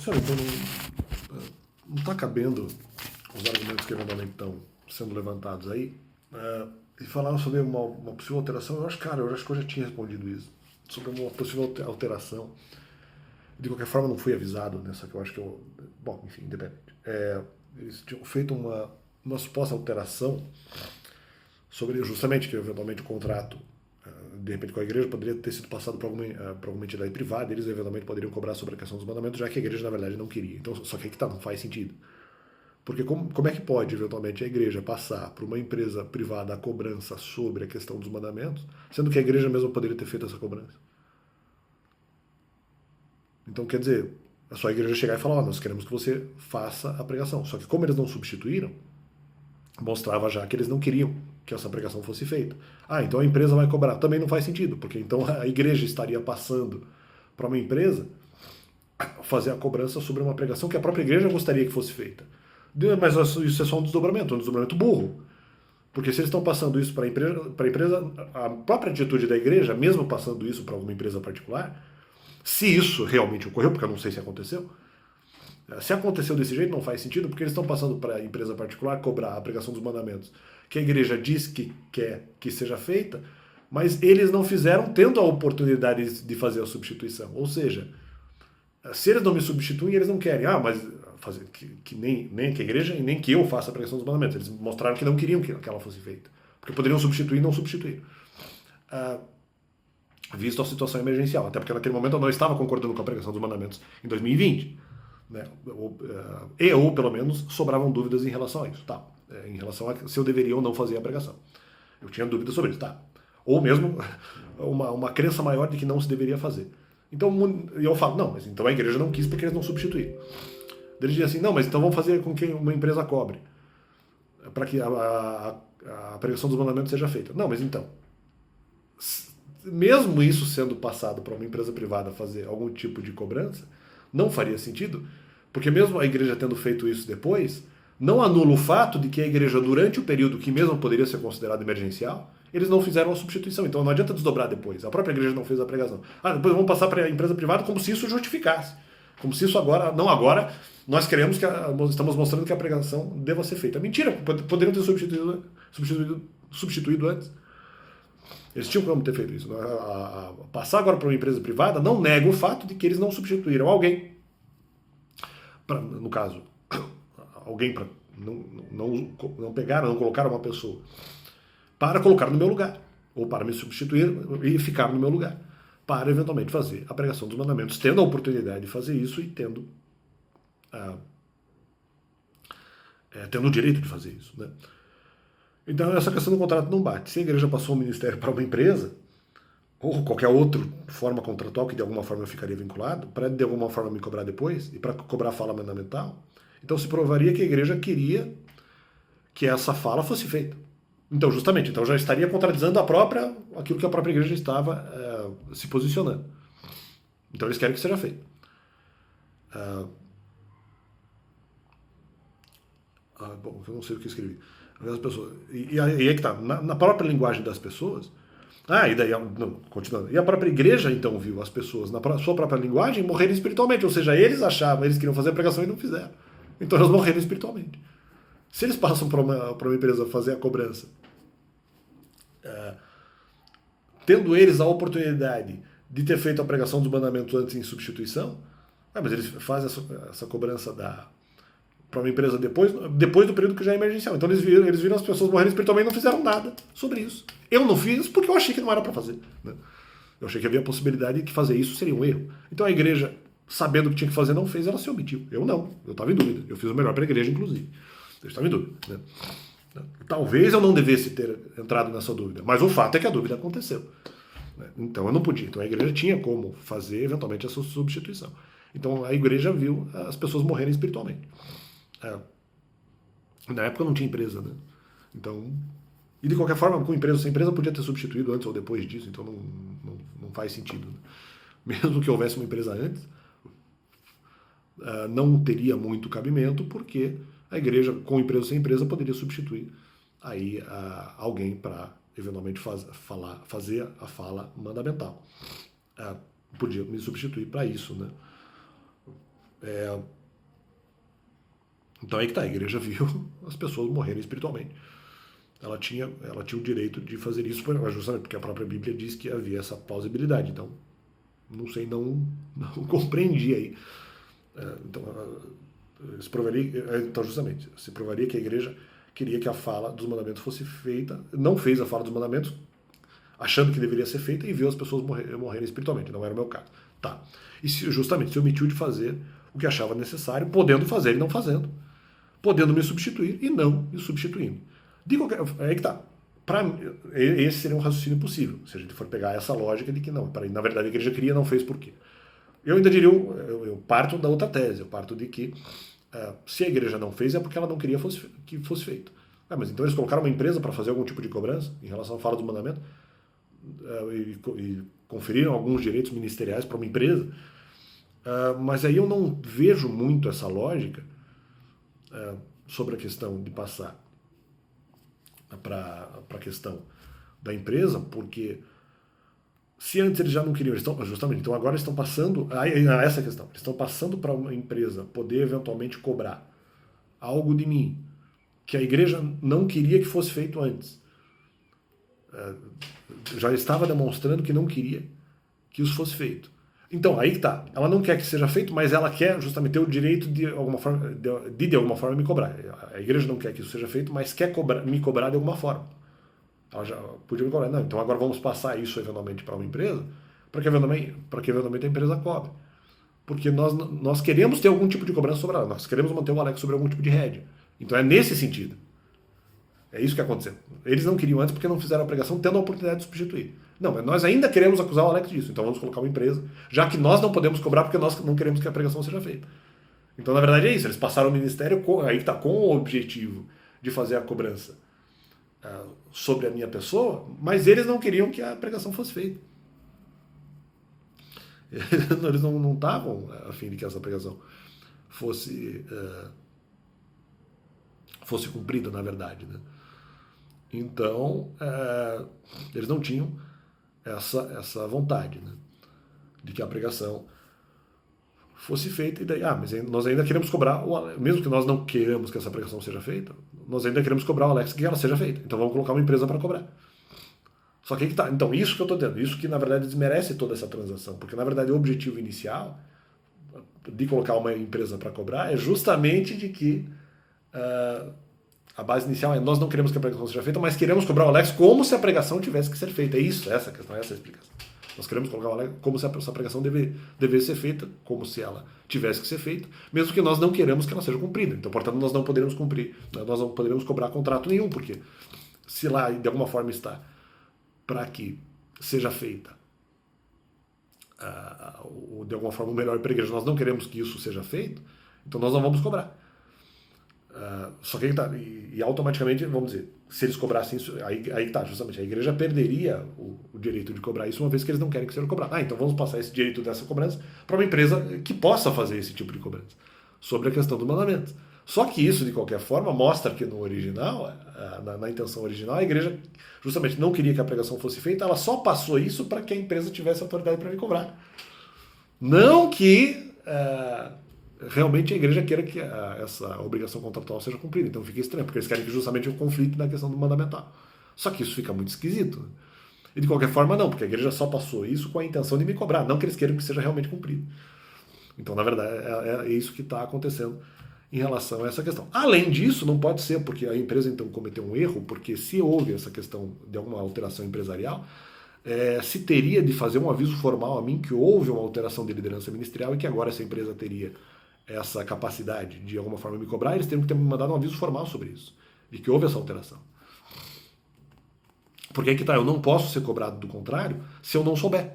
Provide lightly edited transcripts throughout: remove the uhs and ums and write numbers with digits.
Sabe, então não está cabendo os argumentos que eventualmente estão sendo levantados aí. E falaram sobre uma possível alteração. Eu acho, cara, eu acho que eu já tinha respondido isso. Sobre uma possível alteração. De qualquer forma, não fui avisado, né? Só que eu acho que eu. Bom, enfim, independente. Eles tinham feito uma suposta alteração sobre justamente que eventualmente o contrato, de repente com a igreja, poderia ter sido passado para alguma entidade privada, eles eventualmente poderiam cobrar sobre a questão dos mandamentos, já que a igreja na verdade não queria. Então, só que aí que tá, não faz sentido. Porque como é que pode eventualmente a igreja passar para uma empresa privada a cobrança sobre a questão dos mandamentos, sendo que a igreja mesmo poderia ter feito essa cobrança? Então, quer dizer, é só a igreja chegar e falar, nós queremos que você faça a pregação. Só que como eles não substituíram, mostrava já que eles não queriam que essa pregação fosse feita. Então a empresa vai cobrar. Também não faz sentido, porque então a igreja estaria passando para uma empresa fazer a cobrança sobre uma pregação que a própria igreja gostaria que fosse feita. Mas isso é só um desdobramento burro. Porque se eles estão passando isso para a empresa, a própria atitude da igreja, mesmo passando isso para alguma empresa particular, se isso realmente ocorreu, porque eu não sei se aconteceu, se aconteceu desse jeito, não faz sentido, porque eles estão passando para a empresa particular cobrar a pregação dos mandamentos, que a igreja diz que quer que seja feita, mas eles não fizeram tendo a oportunidade de fazer a substituição. Ou seja, se eles não me substituem, eles não querem. Mas fazer que nem que a igreja e nem que eu faça a pregação dos mandamentos. Eles mostraram que não queriam que ela fosse feita. Porque poderiam substituir e não substituir. Visto a situação emergencial. Até porque naquele momento eu não estava concordando com a pregação dos mandamentos em 2020. Né? Ou pelo menos sobravam dúvidas em relação a isso. Em relação a se eu deveria ou não fazer a pregação. Eu tinha dúvidas sobre isso. Ou mesmo uma crença maior de que não se deveria fazer. Então eu falo, não, mas então a igreja não quis porque eles não substituíram. Eles dizem assim, não, mas então vamos fazer com que uma empresa cobre para que a pregação dos mandamentos seja feita. Não, mas então, mesmo isso sendo passado para uma empresa privada fazer algum tipo de cobrança, não faria sentido, porque mesmo a igreja tendo feito isso depois, não anula o fato de que a igreja, durante o período que mesmo poderia ser considerado emergencial, eles não fizeram a substituição. Então não adianta desdobrar depois. A própria igreja não fez a pregação. Depois vamos passar para a empresa privada como se isso justificasse. Como se isso agora, nós queremos estamos mostrando que a pregação deva ser feita. Mentira, poderiam ter substituído antes. Eles tinham como ter feito isso. Passar agora para uma empresa privada não nega o fato de que eles não substituíram alguém. No caso, alguém para não pegaram, não colocaram uma pessoa para colocar no meu lugar, ou para me substituir e ficar no meu lugar, para eventualmente fazer a pregação dos mandamentos, tendo a oportunidade de fazer isso e tendo o direito de fazer isso. Né? Então essa questão do contrato não bate. Se a igreja passou o ministério para uma empresa, ou qualquer outra forma contratual que de alguma forma eu ficaria vinculado, para de alguma forma me cobrar depois, e para cobrar a fala mandamental, então se provaria que a igreja queria que essa fala fosse feita. Então, justamente, já estaria contradizendo aquilo que a própria igreja estava se posicionando. Então eles querem que seja feito. Bom, eu não sei o que escrevi. As pessoas, e aí é que tá, na própria linguagem das pessoas. E daí, não, continuando. E a própria igreja, então, viu as pessoas, na sua própria linguagem, morrerem espiritualmente. Ou seja, eles queriam fazer a pregação e não fizeram. Então eles morreram espiritualmente. Se eles passam para uma empresa fazer a cobrança, tendo eles a oportunidade de ter feito a pregação dos mandamentos antes em substituição, mas eles fazem essa cobrança para uma empresa depois do período que já é emergencial. Então eles viram as pessoas morrendo espiritualmente e não fizeram nada sobre isso. Eu não fiz porque eu achei que não era para fazer. Né? Eu achei que havia a possibilidade de que fazer isso seria um erro. Então a igreja, sabendo o que tinha que fazer, não fez, ela se omitiu. Eu não, eu estava em dúvida. Eu fiz o melhor para a igreja, inclusive. Eu estava em dúvida. Né? Talvez eu não devesse ter entrado nessa dúvida, mas o fato é que a dúvida aconteceu. Então eu não podia. Então a igreja tinha como fazer eventualmente essa substituição. Então a igreja viu as pessoas morrerem espiritualmente. Na época não tinha empresa, né? Então, e de qualquer forma, com empresa, essa empresa podia ter substituído antes ou depois disso, então não faz sentido. Né? Mesmo que houvesse uma empresa antes, não teria muito cabimento, porque a igreja, com empresa ou sem empresa, poderia substituir aí alguém para eventualmente fazer a fala mandamental. Podia me substituir para isso, né? Então aí que tá, a igreja viu as pessoas morrerem espiritualmente. Ela tinha o direito de fazer isso, justamente porque a própria Bíblia diz que havia essa plausibilidade. Então, não sei, não compreendi aí. Então, se provaria, então, justamente, se provaria que a igreja queria que a fala dos mandamentos fosse feita, não fez a fala dos mandamentos, achando que deveria ser feita, e viu as pessoas morrerem espiritualmente. Não era o meu caso. Tá. E justamente se omitiu de fazer o que achava necessário, podendo fazer e não fazendo. Podendo me substituir e não me substituindo. De qualquer, aí que tá. Esse seria um raciocínio possível, se a gente for pegar essa lógica de que não, na verdade a igreja queria, não fez por quê. Eu ainda diria, eu parto da outra tese, eu parto de que se a igreja não fez é porque ela não queria que fosse feito. Mas então eles colocaram uma empresa para fazer algum tipo de cobrança em relação à fala do mandamento e conferiram alguns direitos ministeriais para uma empresa, mas aí eu não vejo muito essa lógica sobre a questão de passar para a questão da empresa, porque se antes eles já não queriam, justamente, então agora eles estão passando a essa questão, eles estão passando para uma empresa poder eventualmente cobrar algo de mim que a igreja não queria que fosse feito antes. Já estava demonstrando que não queria que isso fosse feito. Então, aí que tá. Ela não quer que seja feito, mas ela quer justamente ter o direito de alguma forma me cobrar. A igreja não quer que isso seja feito, mas quer me cobrar de alguma forma. Ela já podia me cobrar. Não, então agora vamos passar isso eventualmente para uma empresa, para que eventualmente a empresa cobre. Porque nós queremos ter algum tipo de cobrança sobre ela. Nós queremos manter o Alex sobre algum tipo de rédea. Então é nesse sentido. É isso que aconteceu. Eles não queriam antes porque não fizeram a pregação tendo a oportunidade de substituir. Não, mas nós ainda queremos acusar o Alex disso, então vamos colocar uma empresa, já que nós não podemos cobrar porque nós não queremos que a pregação seja feita. Então, na verdade, é isso. Eles passaram o ministério aí está com o objetivo de fazer a cobrança sobre a minha pessoa, mas eles não queriam que a pregação fosse feita. Eles não estavam a fim de que essa pregação fosse cumprida, na verdade, né? Então, eles não tinham essa vontade, né, de que a pregação fosse feita, e daí, mas nós ainda queremos cobrar, mesmo que nós não queiramos que essa pregação seja feita, nós ainda queremos cobrar o Alex que ela seja feita. Então vamos colocar uma empresa para cobrar. Só que aí que tá. Então, isso que eu estou dizendo, isso que na verdade desmerece toda essa transação, porque na verdade o objetivo inicial de colocar uma empresa para cobrar é justamente de que a base inicial é nós não queremos que a pregação seja feita, mas queremos cobrar o Alex como se a pregação tivesse que ser feita. É isso, essa a questão, essa a explicação. Nós queremos colocar o Alex como se essa pregação devesse ser feita, como se ela tivesse que ser feita, mesmo que nós não queremos que ela seja cumprida. Então, portanto, nós não poderemos cumprir, nós não poderemos cobrar contrato nenhum, porque se lá de alguma forma está para que seja feita de alguma forma o melhor para a igreja, nós não queremos que isso seja feito, então nós não vamos cobrar. Só que aí tá, e automaticamente, vamos dizer, se eles cobrassem isso, aí tá, justamente, a igreja perderia o direito de cobrar isso, uma vez que eles não querem que seja cobrado. Então vamos passar esse direito dessa cobrança para uma empresa que possa fazer esse tipo de cobrança sobre a questão do mandamento. Só que isso, de qualquer forma, mostra que no original, na intenção original, a igreja justamente não queria que a pregação fosse feita, ela só passou isso para que a empresa tivesse autoridade para me cobrar. Não que realmente a igreja queira que essa obrigação contratual seja cumprida. Então fica estranho, porque eles querem que justamente o conflito na questão do mandamental. Só que isso fica muito esquisito. Né? E de qualquer forma não, porque a igreja só passou isso com a intenção de me cobrar, não que eles queiram que seja realmente cumprido. Então, na verdade, é isso que está acontecendo em relação a essa questão. Além disso, não pode ser porque a empresa então cometeu um erro, porque se houve essa questão de alguma alteração empresarial, se teria de fazer um aviso formal a mim que houve uma alteração de liderança ministerial e que agora essa empresa teria essa capacidade de alguma forma me cobrar, eles teriam que ter me mandado um aviso formal sobre isso, de que houve essa alteração. Porque aí que tá, eu não posso ser cobrado do contrário se eu não souber.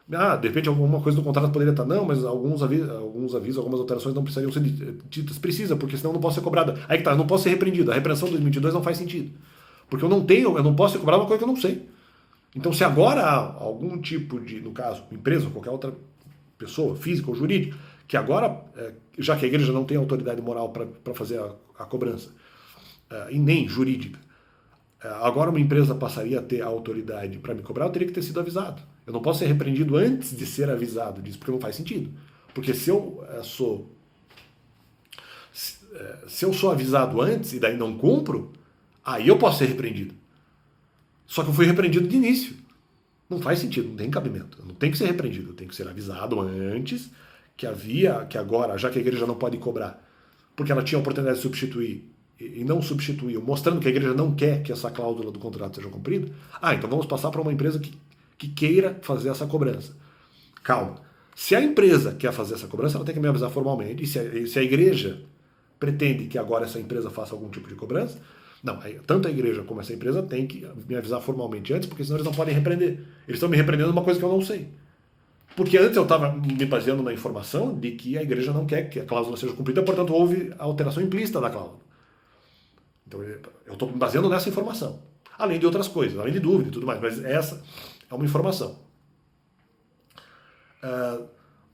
De repente alguma coisa do contrato poderia estar, não, mas alguns avisos, algumas alterações não precisariam ser ditas. Precisa, porque senão eu não posso ser cobrado. Aí que tá, eu não posso ser repreendido. A repreensão de 2022 não faz sentido. Porque eu não posso ser cobrado uma coisa que eu não sei. Então se agora há algum tipo de, no caso, empresa ou qualquer outra pessoa, física ou jurídica, que agora, já que a igreja não tem autoridade moral para fazer a cobrança, e nem jurídica, agora uma empresa passaria a ter a autoridade para me cobrar, eu teria que ter sido avisado. Eu não posso ser repreendido antes de ser avisado disso, porque não faz sentido. Porque se eu sou Se eu sou avisado antes e daí não cumpro, aí eu posso ser repreendido. Só que eu fui repreendido de início. Não faz sentido, não tem cabimento. Eu não tenho que ser repreendido, eu tenho que ser avisado antes que agora, já que a igreja não pode cobrar, porque ela tinha a oportunidade de substituir e não substituiu, mostrando que a igreja não quer que essa cláusula do contrato seja cumprida, então vamos passar para uma empresa que queira fazer essa cobrança. Calma. Se a empresa quer fazer essa cobrança, ela tem que me avisar formalmente. E se a igreja pretende que agora essa empresa faça algum tipo de cobrança, não, tanto a igreja como essa empresa tem que me avisar formalmente antes, porque senão eles não podem repreender. Eles estão me repreendendo uma coisa que eu não sei. Porque antes eu estava me baseando na informação de que a igreja não quer que a cláusula seja cumprida, portanto houve a alteração implícita da cláusula. Então eu estou me baseando nessa informação. Além de outras coisas, além de dúvida e tudo mais, mas essa é uma informação.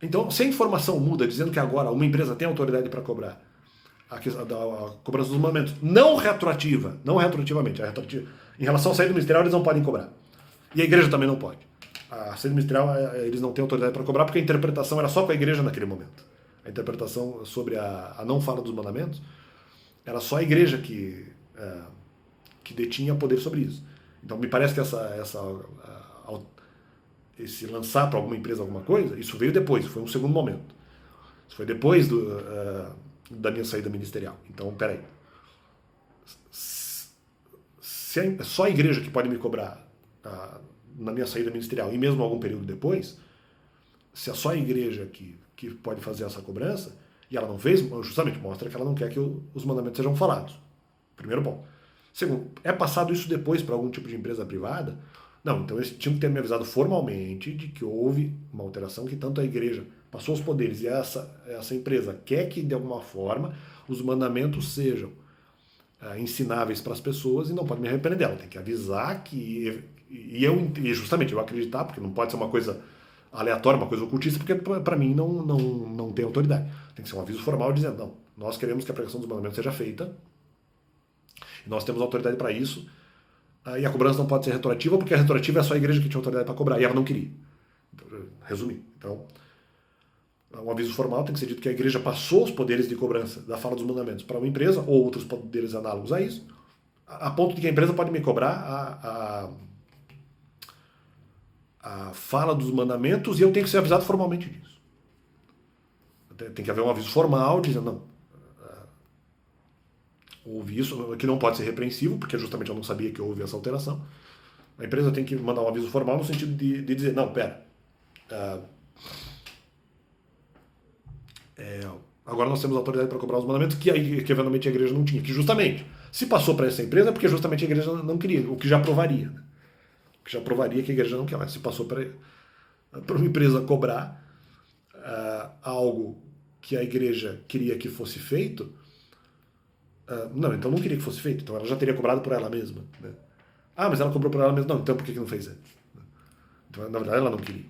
Então, se a informação muda, dizendo que agora uma empresa tem autoridade para cobrar a cobrança dos mandamentos, não retroativamente, em relação à saída ministerial eles não podem cobrar. E a igreja também não pode. A saída ministerial eles não têm autoridade para cobrar porque a interpretação era só com a igreja naquele momento. A interpretação sobre a não fala dos mandamentos era só a igreja que detinha poder sobre isso. Então me parece que esse lançar para alguma empresa alguma coisa, isso veio depois, foi um segundo momento. Isso foi depois da minha saída ministerial. Então, peraí. É só a igreja que pode me cobrar na minha saída ministerial, e mesmo algum período depois, se é só a igreja que pode fazer essa cobrança, e ela não fez, justamente mostra que ela não quer que os mandamentos sejam falados. Primeiro ponto. Segundo, é passado isso depois para algum tipo de empresa privada? Não, então eles tinham que ter me avisado formalmente de que houve uma alteração, que tanto a igreja passou os poderes e essa empresa quer que, de alguma forma, os mandamentos sejam ensináveis para as pessoas e não pode me repreender. Ela tem que avisar que... E justamente eu acreditar, porque não pode ser uma coisa aleatória, uma coisa ocultista, porque para mim não tem autoridade. Tem que ser um aviso formal dizendo, não, nós queremos que a pregação dos mandamentos seja feita, e nós temos autoridade para isso, e a cobrança não pode ser retroativa, porque a retroativa é só a igreja que tinha autoridade para cobrar, e ela não queria. Então, resumir. Então, um aviso formal tem que ser dito que a igreja passou os poderes de cobrança da fala dos mandamentos para uma empresa, ou outros poderes análogos a isso, a ponto de que a empresa pode me cobrar a fala dos mandamentos e eu tenho que ser avisado formalmente disso. Tem que haver um aviso formal dizendo, não, houve isso, que não pode ser repreensivo, porque justamente eu não sabia que houve essa alteração. A empresa tem que mandar um aviso formal no sentido de dizer, não, pera, agora nós temos autoridade para cobrar os mandamentos que eventualmente a igreja não tinha. Que justamente, se passou para essa empresa é porque justamente a igreja não queria, o que já provaria. Né? O que já provaria que a igreja não quer, mas se passou para uma empresa cobrar algo que a igreja queria que fosse feito, não, então não queria que fosse feito, então ela já teria cobrado por ela mesma. Né? Mas ela cobrou por ela mesma, não, então por que não fez antes? Então, na verdade, ela não queria.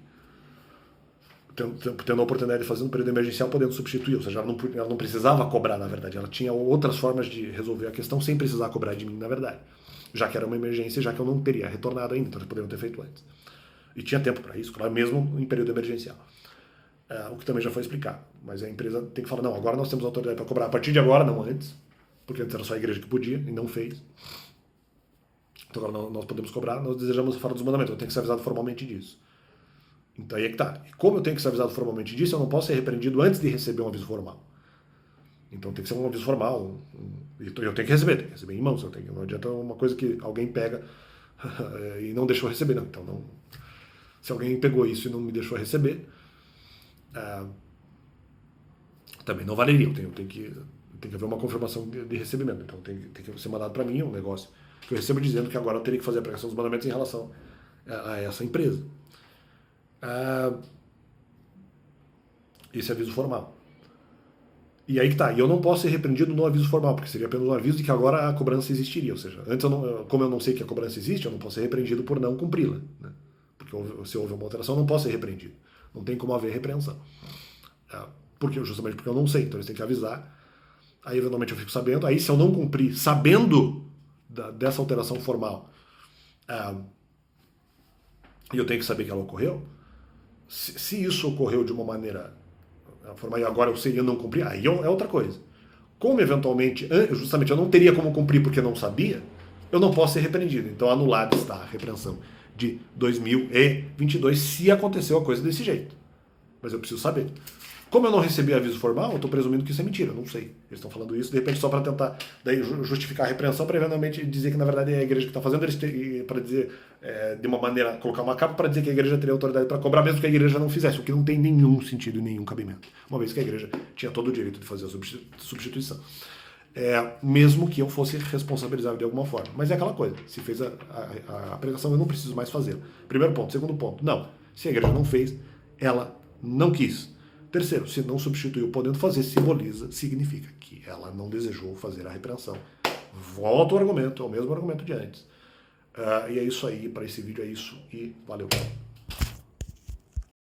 Tendo a oportunidade de fazer um período emergencial, podendo substituir, ou seja, ela não precisava cobrar, na verdade, ela tinha outras formas de resolver a questão sem precisar cobrar de mim, na verdade, já que era uma emergência, já que eu não teria retornado ainda, então eles poderiam ter feito antes. E tinha tempo para isso, claro, mesmo em período emergencial. O que também já foi explicado, mas a empresa tem que falar, não, agora nós temos autoridade para cobrar, a partir de agora, não antes, porque antes era só a igreja que podia e não fez. Então agora nós podemos cobrar, nós desejamos fora dos mandamentos, eu tenho que ser avisado formalmente disso. Então aí é que tá. E como eu tenho que ser avisado formalmente disso, eu não posso ser repreendido antes de receber um aviso formal. Então tem que ser um aviso formal. E eu tenho que receber em mãos. Não adianta uma coisa que alguém pega e não deixou receber. Não. Então, não, se alguém pegou isso e não me deixou receber, também não valeria. Tem que haver uma confirmação de recebimento. Então tem que ser mandado para mim um negócio que eu recebo dizendo que agora eu teria que fazer a pregação dos mandamentos em relação a essa empresa. Esse aviso formal. E aí que tá, e eu não posso ser repreendido no aviso formal, porque seria apenas um aviso de que agora a cobrança existiria, ou seja, antes como eu não sei que a cobrança existe, eu não posso ser repreendido por não cumpri-la, né? Porque se houve uma alteração, eu não posso ser repreendido, não tem como haver repreensão, justamente porque eu não sei, então eles têm que avisar, aí eventualmente eu fico sabendo, aí se eu não cumprir, sabendo dessa alteração formal, e eu tenho que saber que ela ocorreu, se isso ocorreu de uma maneira formal e agora eu sei e eu não cumpri, aí é outra coisa. como eventualmente, justamente eu não teria como cumprir porque não sabia, eu não posso ser repreendido. Então anulada está a repreensão de 2022 se aconteceu a coisa desse jeito. Mas eu preciso saber. Como eu não recebi aviso formal, eu estou presumindo que isso é mentira, eu não sei. Eles estão falando isso, de repente, só para tentar daí, justificar a repreensão, para eventualmente dizer que na verdade é a igreja que está fazendo, para dizer, de uma maneira, colocar uma capa para dizer que a igreja teria autoridade para cobrar, mesmo que a igreja não fizesse, o que não tem nenhum sentido e nenhum cabimento. Uma vez que a igreja tinha todo o direito de fazer a substituição. Mesmo que eu fosse responsabilizado de alguma forma. Mas é aquela coisa, se fez a pregação, eu não preciso mais fazê-la. Primeiro ponto. Segundo ponto, não. Se a igreja não fez, ela não quis. Terceiro, se não substituiu podendo fazer, significa que ela não desejou fazer a repreensão. Volta ao argumento, é o mesmo argumento de antes. E é isso aí, para esse vídeo é isso, e valeu.